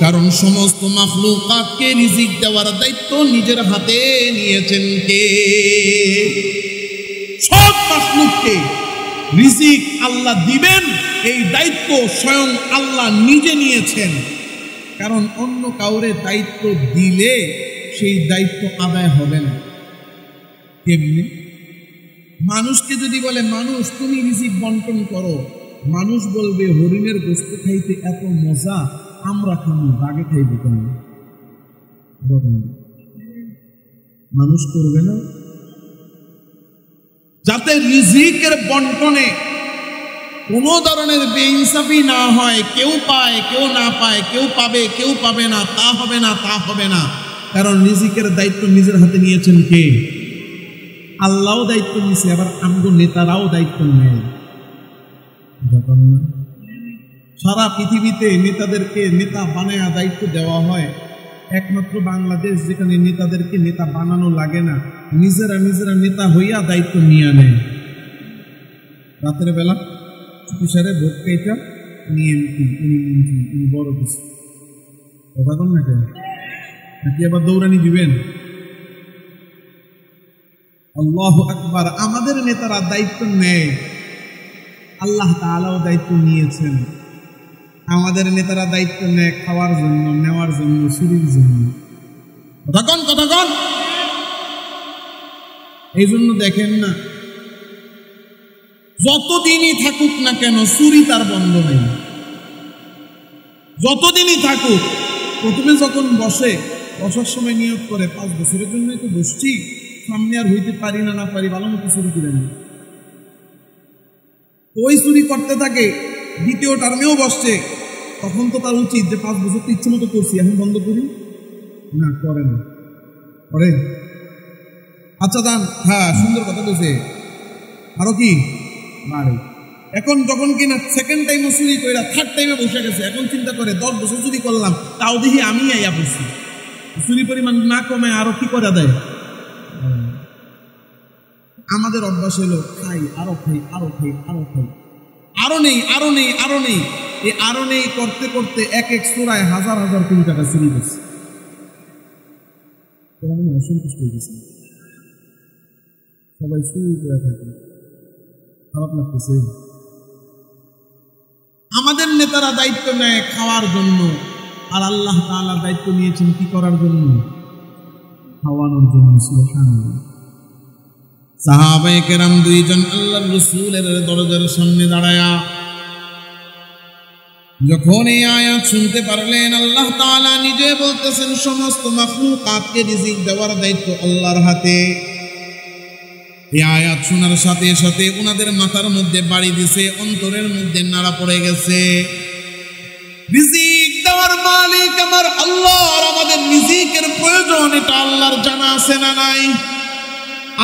কারণ সমস্ত মাখলুকাতকে রিজিক দেওয়ার দায়িত্ব নিজের হাতে নিয়েছেন কে? সব মাখলুককে রিজিক আল্লাহ দিবেন, এই দায়িত্ব স্বয়ং আল্লাহ নিজে নিয়েছেন। কারণ অন্য কাউরে দায়িত্ব দিলে সেই দায়িত্ব আদায় হবে না। কেমনি? মানুষকে যদি বলে, মানুষ তুমি রিজিক বন্টন করো, মানুষ বলবে হরিণের গোশত খাইতে এত মজা, আমরা খাবো, বাঘে খাইব কেন? মানুষ করবে না। যাতে রিজিকের বন্টনে কোনো ধরনের বেইনসাফি না হয়, কেউ পায় কেউ না পায়, কেউ পাবে কেউ পাবে না, তা হবে না, তা হবে না। কারণ রিজিকের দায়িত্ব নিজের হাতে নিয়েছেন কে? আল্লাহও দায়িত্ব নিছে, আবার আমগো নেতারাও দায়িত্ব নেয়। সারা পৃথিবীতে নেতাদেরকে নেতা বানায়া দায়িত্ব দেওয়া হয়, একমাত্র বাংলাদেশ যেখানে নেতাদেরকে নেতা বানানো লাগে না, নিজেরা নিজেরা নেতা হইয়া দায়িত্ব নিয়ে নেয়। রাতের বেলা চুপিসারে ভোট খাইটা নিয়ে উনি বড় কিছু কথা কন না কেন? নাকি আবার দৌড়ানি দিবেন? আল্লাহু আকবার। আমাদের নেতারা দায়িত্ব নেয়, আল্লাহ তাআলাও দায়িত্ব নিয়েছেন। আমাদের নেতারা দায়িত্ব নেয় খাওয়ার জন্য, নেওয়ার জন্য, চুরির জন্য। কথা কন। এই জন্য দেখেন না, যতদিনই থাকুক না কেন চুরি তার বন্ধ নেই। যতদিনই থাকুক, প্রথমে যখন বসার সময় নিয়োগ করে 5 বছরের জন্য তো বসছি, সামনে আর হইতে পারি না পারি, ভালো মতো চুরি করে নি। ওই চুরি করতে থাকে, দ্বিতীয় টার্মেও বসছে, তখন তো তার উচিত যে 5 বছর তো ইচ্ছে মতো করছি, এখন বন্ধ করি না, করে না, করে। আচ্ছা দান, হ্যাঁ সুন্দর কথা বলছে, আরো কি বাড়ে। এখন যখন কিনা সেকেন্ড টাইমও চুরি করে, থার্ড টাইমে বসে গেছে, এখন চিন্তা করে 10 বছর চুরি করলাম, তাও দেখি আমি আইয়া পড়ছি। চুরি পরিমাণ না কমে আরো কি করে দেয়। আমাদের অভ্যাস হলো খাই, আরো খাই, আরো নেই। এই আরো নেই করতে করতে এক চোরায় হাজার কোটি টাকা চুরি করছে। অসন্তুষ্ট হয়ে গেছে, সবাই চুরি করে থাকে, খারাপ লাগতেছে। আমাদের নেতারা দায়িত্ব নেয় খাওয়ার জন্য, আর আল্লাহ তাআলা দায়িত্ব নিয়েছেন কি করার জন্য? খাওয়ানোর জন্য। সুবহানাল্লাহ। সাহাবায়ে কেরাম 2 জন আল্লাহর রাসূলের দরজার সামনে দাঁড়ায়া যখন এই আয়াত শুনতে পারলেন, আল্লাহ তাআলা নিজে বলতেছেন সমস্ত মাখলুকাতকে রিজিক দেওয়ার দায়িত্ব আল্লাহর হাতে। এই আয়াত শোনার সাথে সাথে ওনাদের মাথার মধ্যে বাড়ি দিছে, অন্তরের মধ্যে নাড়া পড়ে গেছে। রিজিক দেওয়ার মালিক আমার আল্লাহ, আর আমাদের রিজিকের প্রয়োজন এটা আল্লাহর জানা আছে না নাই?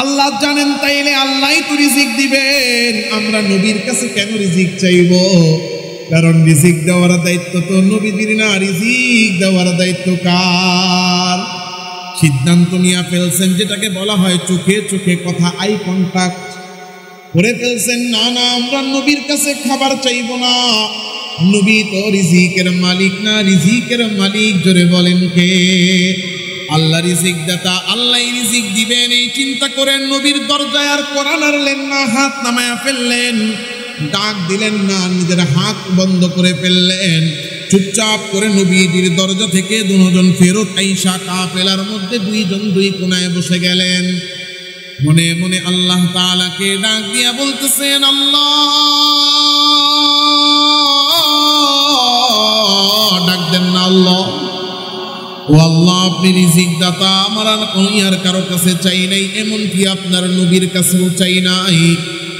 আল্লাহ জানেন, তাইলে আল্লাহই তো রিজিক দিবেন। আমরা নবীর কাছে কেন রিজিক চাইব? কারণ রিজিক দেওয়ার দায়িত্ব তো নবীদের না, রিজিক দেওয়ার দায়িত্ব কার? সিদ্ধান্ত নিয়ে ফেলছেন, যেটাকে বলা হয় চোখে চোখে কথা, আই কন্টাক্ট করে ফেলছেন। না আমরা নবীর কাছে খাবার চাইব না, নবী তো রিজিকের মালিক না। রিজিকের মালিক জোরে বলেন কে? আল্লাহ রিজিক দাতা, আল্লাহ রিজিক দিবেন। এই চিন্তা করে নবীর দরজায় আর কোরআন আনলেন না, হাত নামায়া ফেললেন, ডাক দিলেন না, নিজের হাত বন্ধ করে ফেললেন। চুপচাপ করে নবীজির দরজা থেকে 2 জন ফেরত আইসা কাফেলার মধ্যে 2 জন 2 কোণায় বসে গেলেন। মনে মনে আল্লাহ তাআলাকে ডাক দিয়া বলতেছেন, আল্লাহ। ডাক দেন না আল্লাহ, ও আল্লাহ আপনি রিজিক দাতা, আমার আর আর কারো কাছে চাই নাই, এমনকি আপনার নবীর কাছেও চাই নাই।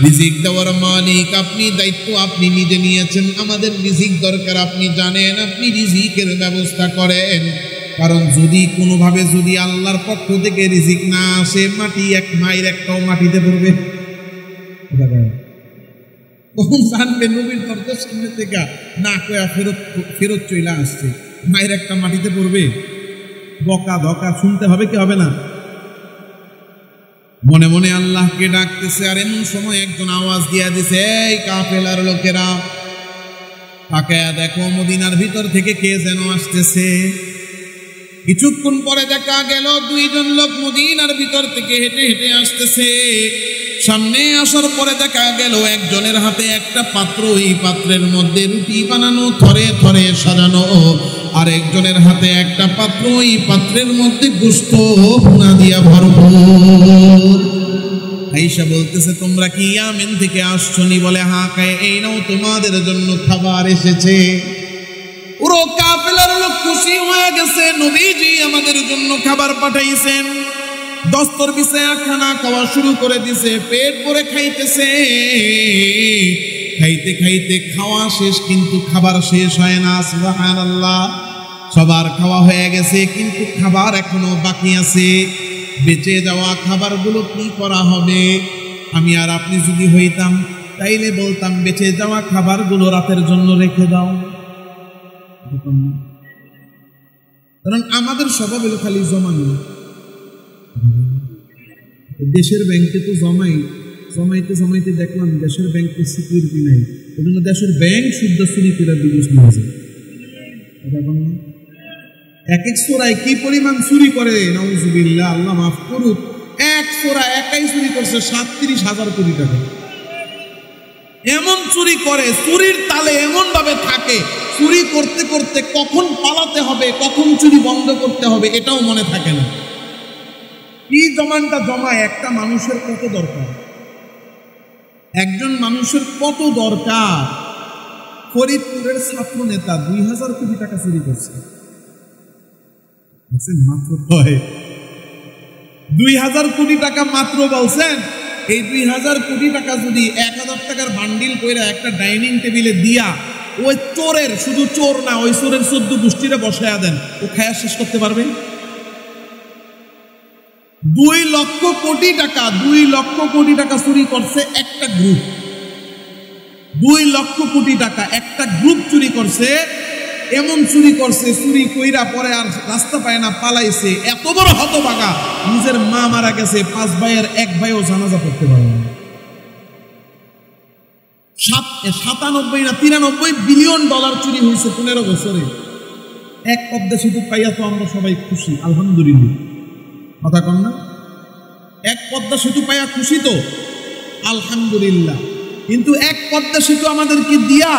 রিজিক দেওয়ার মালিক আপনি, দায়িত্ব আপনি নিজে নিয়েছেন। আমাদের রিজিক দরকার, আপনি জানেন, আপনি রিজিকের ব্যবস্থা করেন। কারণ যদি কোনোভাবে যদি আল্লাহর পক্ষ থেকে রিজিক না আসে, মাটি এক মাইর একটাও মাটিতে পড়বে। কখন জানবে নবীর দরজার সামনে থেকে না কয়া ফেরত চলে আসছে, মায়ের একটা মাটিতে পড়বে? বকা ধকা শুনতে হবে কি হবে না? মনে মনে আল্লাহকে ডাকতেছে। আর এমন সময় একজন আওয়াজ দিয়া দিছে, এই কাফেলার লোকেরা তাকায়া দেখো, মদিনার ভিতর থেকে কে যেন আসতেছে। কিছুক্ষণ পরে দেখা গেল 2 জন লোক মদিনার ভিতর থেকে হেঁটে হেঁটে আসতেছে। সামনে আসার পরে দেখা গেল একজনের হাতে একটা পাত্র, এই পাত্রের মধ্যে রুটি বানানো থরে থরে সাজানো, আর একজনের হাতে একটা পাত্র, এই পাত্রের মধ্যে গোশত ভুনা দিয়া ভরপুর। আয়েশা বলতেছে, তোমরা কি ইয়ামেন থেকে আসছনি? বলে হ্যাঁ। খায়, এই নাও তোমাদের জন্য খাবার এসেছে। পুরো কাফেলার লোক খুশি হয়ে গেছে, নবীজি আমাদের জন্য খাবার পাঠাইছেন। দস্তর বিছায়া খানা খাওয়া শুরু করে দিছে, পেট ভরে খাইতেছে। খাইতে খাইতে খাওয়া শেষ, কিন্তু খাবার শেষ হয় না। সুবহানাল্লাহ। সবার খাওয়া হয়ে গেছে, কিন্তু খাবার এখনো বাকি আছে। বেঁচে যাওয়া খাবারগুলো কি করা হবে? আমি আর আপনি যদি হইতাম, তাইলে বলতাম বেঁচে যাওয়া খাবারগুলো রাতের জন্য রেখে দাও। কারণ আমাদের স্বভাব হলো খালি জমানো। দেশের ব্যাংকে তো জমাইতে দেখলাম দেশের ব্যাংকে সিকিউরিটি নাই, ওই জন্য দেশের ব্যাংক শুদ্ধ চুরি করে বিদেশ নিয়ে যায়। এক চোরাই কি পরিমাণ চুরি করে, নাউজুবিল্লাহ, আল্লাহ মাফ করুক। এক চোরা একাই চুরি করছে 37,000 কোটি টাকা। এমন চুরি করে, চুরির তালে এমন ভাবে থাকে, চুরি করতে করতে কখন পালাতে হবে, কখন চুরি বন্ধ করতে হবে এটাও মনে থাকে না। এই জমানটা জমায় একটা মানুষের কত দরকার, একজন মানুষের কত দরকার। ফরিদপুরের ছাত্র নেতা 2000 কোটি টাকা চুরি করছে, মাত্র 2000 কোটি টাকা মাত্র বলছেন। এই 2000 কোটি টাকা যদি 1000 টাকার বান্ডিল করে একটা ডাইনিং টেবিলে দিয়া ওই চোরের, শুধু চোর না, ওই চোরের 14 গোষ্ঠীরে বসায়া দেন, ও খায়া শেষ করতে পারবে? 2 লক্ষ কোটি টাকা, 2 লক্ষ কোটি টাকা চুরি করছে একটা গ্রুপ। 2 লক্ষ কোটি টাকা একটা গ্রুপ চুরি করছে। এমন চুরি করছে, চুরি কইরা পরে আর রাস্তা পায় না, পালাইছে। এত বড় হতভাগা, নিজের মা মারা গেছে, 5 ভাইয়ের 1 ভাইও জানাজা পড়তে পারে না। 97 না 93 বিলিয়ন ডলার চুরি হয়েছে 15 বছরে। এক পদ্মা সেতু পাইয়া তো আমরা সবাই খুশি, আলহামদুলিল্লাহ। কথা কন না? এক পদ্মা সেতু পাইয়া খুশি তো আলহামদুলিল্লাহ। কিন্তু এক পদ্মা সেতু আমাদেরকে দিয়া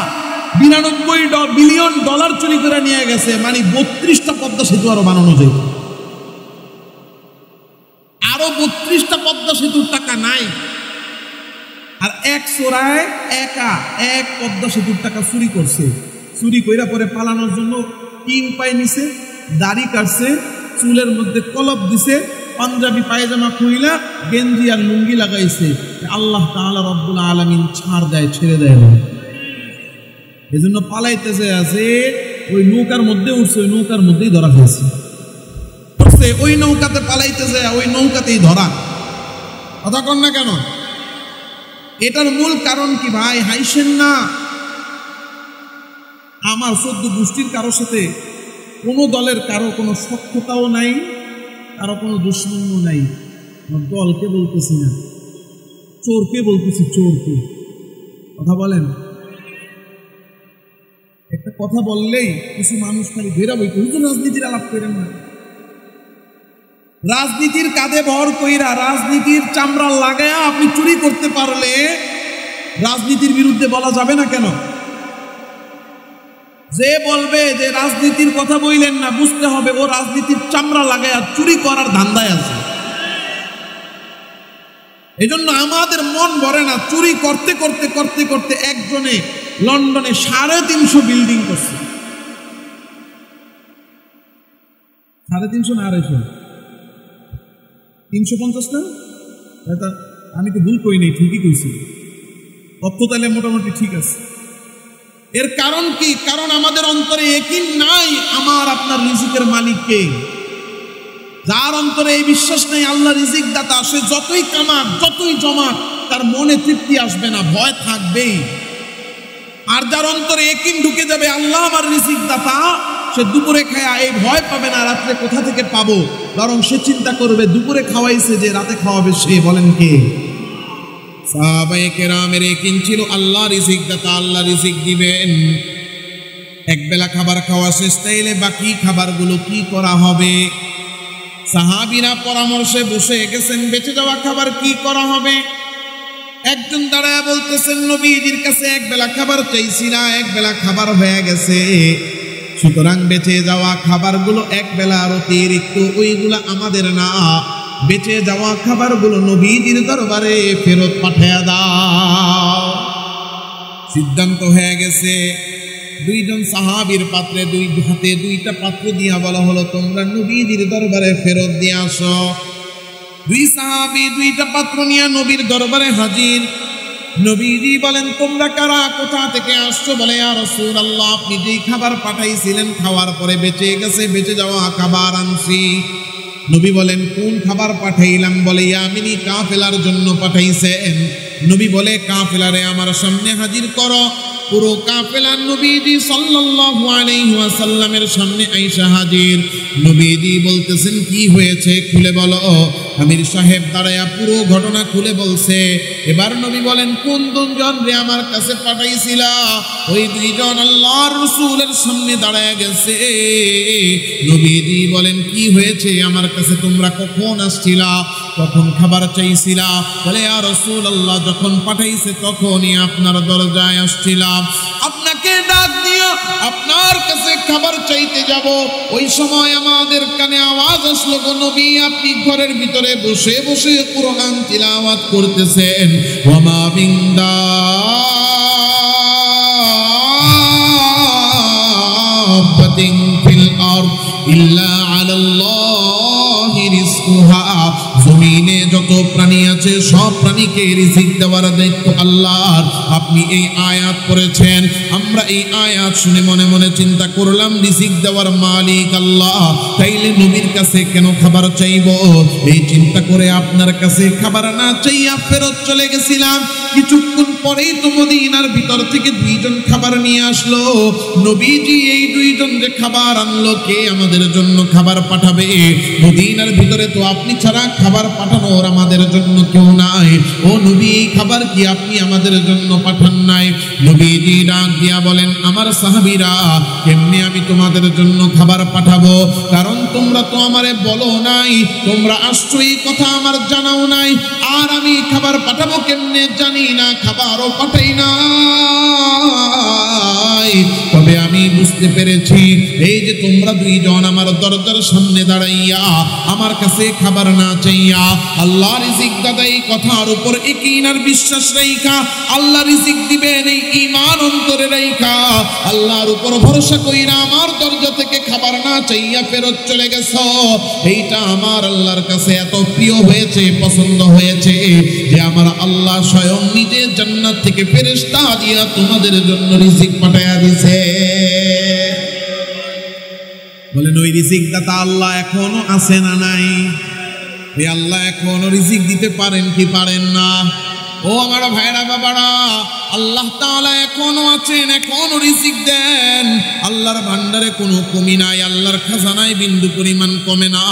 92 বিলিয়ন ডলার চুরি করে নিয়ে গেছে, মানে 32টা পদ্মা সেতু আরো বানানো যায়। আরো 32টা পদ্মা সেতুর টাকা নাই। আর এক চোরায় একা এক পদ্মা সেতুর টাকা চুরি করছে। চুরি কইরা পরে পালানোর জন্য কি উপায় নিছে? দাড়ি কাটছে, চুলের মধ্যে কলপ দিছে, পাঞ্জাবি পায়জামা খুইলা গেঞ্জি আর লুঙ্গি লাগাইছে। আল্লাহ তাআলা রব্বুল আলামিন ছাড় দেয়, ছেড়ে দেয় না। এজন্য পালাইতেছে আছে, ওই নৌকার মধ্যে উঠছে, ওই নৌকার মধ্যেই ধরা খেয়েছে। ওই নৌকাতে পালাইতেছে, ওই নৌকাতেই ধরা। কথা কন না কেন? এটার মূল কারণ কি ভাই? হাইসেন না। আমার 14 গোষ্ঠীর কারোর সাথে কোনো দলের কারো কোনো সখ্যতাও নাই, কারো কোনো দুশ্মনও নাই। দলকে বলতেছি না, চোরকে বলতেছি, চোরকে। কথা বলেন। একটা কথা বললেই কিছু মানুষ খালি ঘেরা বইতে, হুজুর রাজনীতির আলাপ করেন না। রাজনীতির কাঁধে ভর কইরা, রাজনীতির চামড়া লাগায়া আপনি চুরি করতে পারলে রাজনীতির বিরুদ্ধে বলা যাবে না কেন? যে বলবে যে রাজনীতির কথা বইলেন না, বুঝতে হবে ও রাজনীতির চামড়া লাগায়া চুরি করার ধান্দায় আছে। এজন্য আমাদের মন ভরে না। চুরি করতে করতে করতে করতে একজনে লন্ডনে 350 বিল্ডিং করছে। 350 না 250? 350 না? আমি তো ভুল কই নাই, ঠিকই কইছি। তথ্য তাহলে মোটামুটি ঠিক আছে। এর কারণ কি? কারণ আমাদের অন্তরে ইয়াকিন নাই আমার আপনার রিজিকের মালিক কে। যার অন্তরে এই বিশ্বাস নেই আল্লাহ রিজিক দাতা, সে যতই কামাক, যতই জমাক, তার মনে তৃপ্তি আসবে না, ভয় থাকবেই। আর যার অন্তরে ইয়াকিন ঢুকে যাবে আল্লাহ আমার রিজিক দাতা, সে দুপুরে খায়া এই ভয় পাবে না রাত্রে কোথা থেকে পাবো, বরং সে চিন্তা করবে দুপুরে খাওয়াইছে যে রাতে খাওয়াবে সে। বলেন কে? সাহাবায়ে কেরামের ইয়াকিন ছিল আল্লাহ রিজিক দাতা, আল্লাহ রিজিক দিবেন। এক বেলা খাবার খাওয়া শেষ, তাইলে বাকি খাবারগুলো কি করা হবে? সাহাবীরা পরামর্শে বসে গেছেন, বেঁচে যাওয়া খাবার কি করা হবে। একজন দাঁড়ায় বলতেছেন, নবীজির কাছে এক বেলা খাবার চাইছি না, এক বেলা খাবার হয়ে গেছে, সুতরাং বেঁচে যাওয়া খাবারগুলো এক বেলার অতিরিক্ত, ওইগুলা আমাদের না, বেঁচে যাওয়া খাবারগুলো নবীজির দরবারে ফেরত পাঠিয়ে দাও। সিদ্ধান্ত হয়ে গেছে। 2 জন সাহাবীর পাত্রে 2 হাতে 2টা পাত্র দিয়া বলা হলো, তোমরা নবীজির দরবারে ফেরত দিয়ে আসো। 2 সাহাবী 2টা পাত্র নিয়ে নবীর দরবারে হাজির। নবীজি বলেন, তোমরা কারা, কোথা থেকে আসছো? বলে, ইয়া রাসূলুল্লাহ, আপনি যেই খাবার পাঠাইছিলেন খাওয়ার পরে বেঁচে গেছে, বেঁচে যাওয়া খাবার আনছি। নবী বলেন, কোন খাবার পাঠাইলাম? বলে, ইয়ামিনী কাফেলার জন্য পাঠাইছেন। নবী বলে, কাফেলারে আমার সামনে হাজির করো। পুরো কাফেলা নবীজি সাল্লাল্লাহু আলাইহি ওয়াসাল্লামের সামনে আইসা হাজির। নবীজি বলতেছেন, কি হয়েছে খুলে বলো। আমির সাহেব দাঁড়ায়া পুরো ঘটনা খুলে বলছে। এবার নবী বলেন, কোন দুজন রে আমার কাছে পাঠাইছিলা? ওই দুইজন আল্লাহর রাসূলের সামনে দাঁড়ায়া গেছে। নবীজি বলেন, কি হয়েছে? আমার কাছে তোমরা কখন আসছিলা? কখন খাবার চাইছিলা? বলে, ইয়া রাসূলুল্লাহ, যখন পাঠাইছে তখনই আপনার দরজায় আসছিলাম, আপনাকে ডাক দিয়া আপনার কাছে খাবার চাইতে যাব। ওই সময় আমাদের কানে আওয়াজ আসলো, গো নবী, আপনি ঘরের ভিতরে বসে বসে কুরআন তিলাওয়াত করতেছেন। ওয়ামা মিন দাব্বাতিন ফিল আরদ ইল্লা আলাল্লাহি রিজকুহা। জমিনে যত প্রাণী আছে সব প্রাণীকে রিজিক দেওয়ার দায়িত্ব আল্লাহর। আপনি এই আয়াত পড়েছেন, আমরা এই আয়াত শুনে মনে মনে চিন্তা করলাম, রিজিক দেওয়ার মালিক আল্লাহ, তাইলে নবীর কাছে কেন খাবার চাইব? এই চিন্তা করে আপনার কাছে খাবার না চাইয়া ফেরত চলে গেছিলাম। কিছুক্ষণ পরেই তো মদিনার ভিতর থেকে দুইজন খাবার নিয়ে আসলো। নবীজি এই দুইজন যে খাবার আনলো, কে আমাদের জন্য খাবার পাঠাবে? মদিনার ভিতরে তো আপনি ছাড়া খাবার পাঠানোর আমাদের জন্য কেউ নাই। ও নবী, এই খাবার কি আপনি আমাদের জন্য পাঠান নাই? নবীজি ডাক দিয়া বলেন, আমার সাহাবীরা, কেমনে আমি তোমাদের জন্য খাবার পাঠাবো? কারণ তোমরা তো আমারে বলো নাই, তোমরা আসছো এই কথা আমার জানাও নাই। আর আমি খাবার পাঠাবো কেমনে জানি না, খাবারও পাঠাই নাই। তবে আমি বুঝতে পেরেছি, এই যে তোমরা দুইজন আমার দরজার সামনে দাঁড়াইয়া আমার কাছে খাবার না চাইয়া আল্লাহ রিজিক দাদা, এই কথার উপর ইয়াকিন আর বিশ্বাস রাইখা আল্লাহ রিজিক দিবেন এই ঈমান অন্তরে রাইখা আল্লাহর উপর ভরসা কইরা আমার দরজা থেকে খাবার না চাইয়া ফেরত চলে গেছো। এইটা আমার আল্লাহর কাছে এত প্রিয় হয়েছে, পছন্দ হয়েছে, যে আমার আল্লাহ স্বয়ং নিজে জান্নাত থেকে ফেরেশতা দিয়া তোমাদের জন্য রিজিক পাঠায়া দিয়েছে। বলেন, ওই রিজিক দাতা আল্লাহ এখনো আছে না নাই? এই আল্লাহ এখনো রিজিক দিতে পারেন কি পারেন না? ও আমার ভাইরা বাবারা, আল্লাহ তাআলা এখনো আছেন, এখনো রিজিক দেন। আল্লাহর ভান্ডারে কোনো কমি নাই, আল্লাহর খাজানায় বিন্দু পরিমাণ কমে না।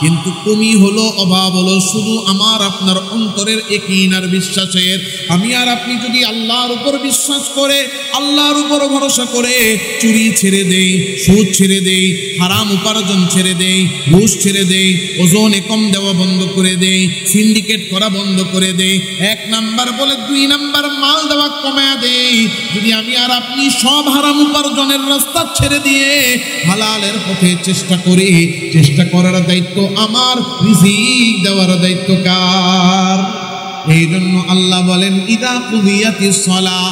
কিন্তু কমি হলো, অভাব হলো শুধু আমার আপনার অন্তরের ইয়াকিন আর বিশ্বাসের। আমি আর আপনি যদি আল্লাহর উপর বিশ্বাস করে, আল্লাহর উপর ভরসা করে চুরি ছেড়ে দেই, সুদ ছেড়ে দেই, হারাম উপার্জন ছেড়ে দেই, ঘুষ ছেড়ে দেই, ওজনে কম দেওয়া বন্ধ করে দেই, সিন্ডিকেট করা বন্ধ করে দেই, 1 নাম্বার বলে 2 নাম্বার মাল দেওয়া কমায়া দেই, যদি আমি আর আপনি সব হারাম উপার্জনের রাস্তা ছেড়ে দিয়ে হালালের পথে চেষ্টা করি, চেষ্টা করার দায়িত্ব আমার, রিজিক দেওয়ার দায়িত্ব কার? এই জন্য আল্লাহ বলেন, ইদা কুদিয়াতিস সালাহ,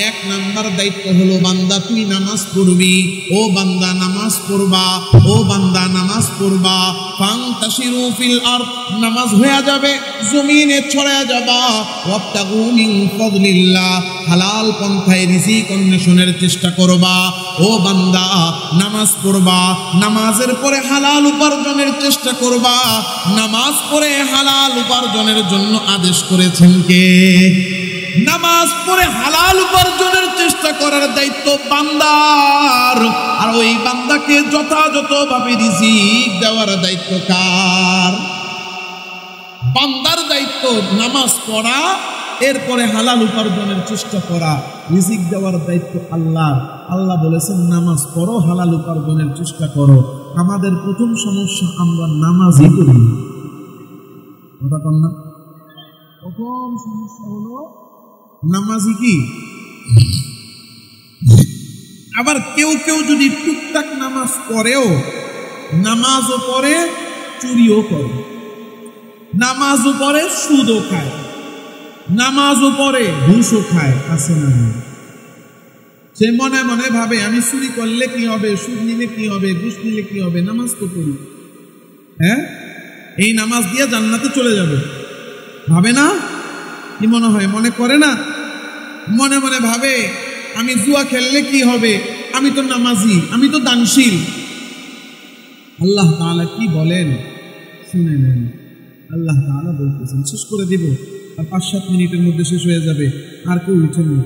1 নাম্বার দায়িত্ব হলো বান্দা তুই নামাজ পড়বি। ও বান্দা নামাজ পড়বা, ও বান্দা নামাজ পড়বা। ফান্তাশিরু ফিল আরদ, নামাজ হয়ে যাবে, জমিনে ছড়ায়া যাবা। ওয়াবতাগু মিন ফাদলিল্লাহ, হালাল পন্থায় রিজিক অন্বেষণের চেষ্টা করবা। ও বান্দা নামাজ পড়বা, নামাজের পরে হালাল উপার্জনের চেষ্টা করবা। নামাজ পড়ে হালাল উপার্জনের জন্য আদেশ করেছেন কে? নামাজ পড়ে হালাল উপার্জনের চেষ্টা করার দায়িত্ব বান্দার। আর ওই বান্দাকে যথাযথভাবে রিজিক দেওয়ার দায়িত্ব কার? বান্দার দায়িত্ব নামাজ পড়া, এরপরে হালাল উপার্জনের চেষ্টা করা। রিজিক দেওয়ার দায়িত্ব আল্লাহ। আল্লাহ বলেছেন নামাজ পড়ো, হালাল উপার্জনের চেষ্টা করো। আমাদের প্রথম সমস্যা, আমরা নামাজই করি না। কথা কন না? প্রথম সমস্যা হলো নামাজি কি? আবার কেউ কেউ যদি টুকটাক নামাজ পড়েও, নামাজও পড়ে চুরিও করে, নামাজও পড়ে সুদও খায়, নামাজও পড়ে ঘুষও খায়, আছে না? সে মনে মনে ভাবে আমি চুরি করলে কি হবে, সুদ নিলে কি হবে, ঘুষ নিলে কি হবে, নামাজ তো পড়ি, হ্যাঁ এই নামাজ দিয়ে জান্নাতে চলে যাবে, ভাবে না? কি মনে হয়? মনে করে না? মনে মনে ভাবে আমি জুয়া খেললে কি হবে, আমি তো নামাজি, আমি তো দানশীল। আল্লাহ তাআলা কি বলেন শুনে নেন। আল্লাহ তাআলা বলতেছেন, শেষ করে দিব, আর 5-7 মিনিটের মধ্যে শেষ হয়ে যাবে, আর কেউ উঠেন না।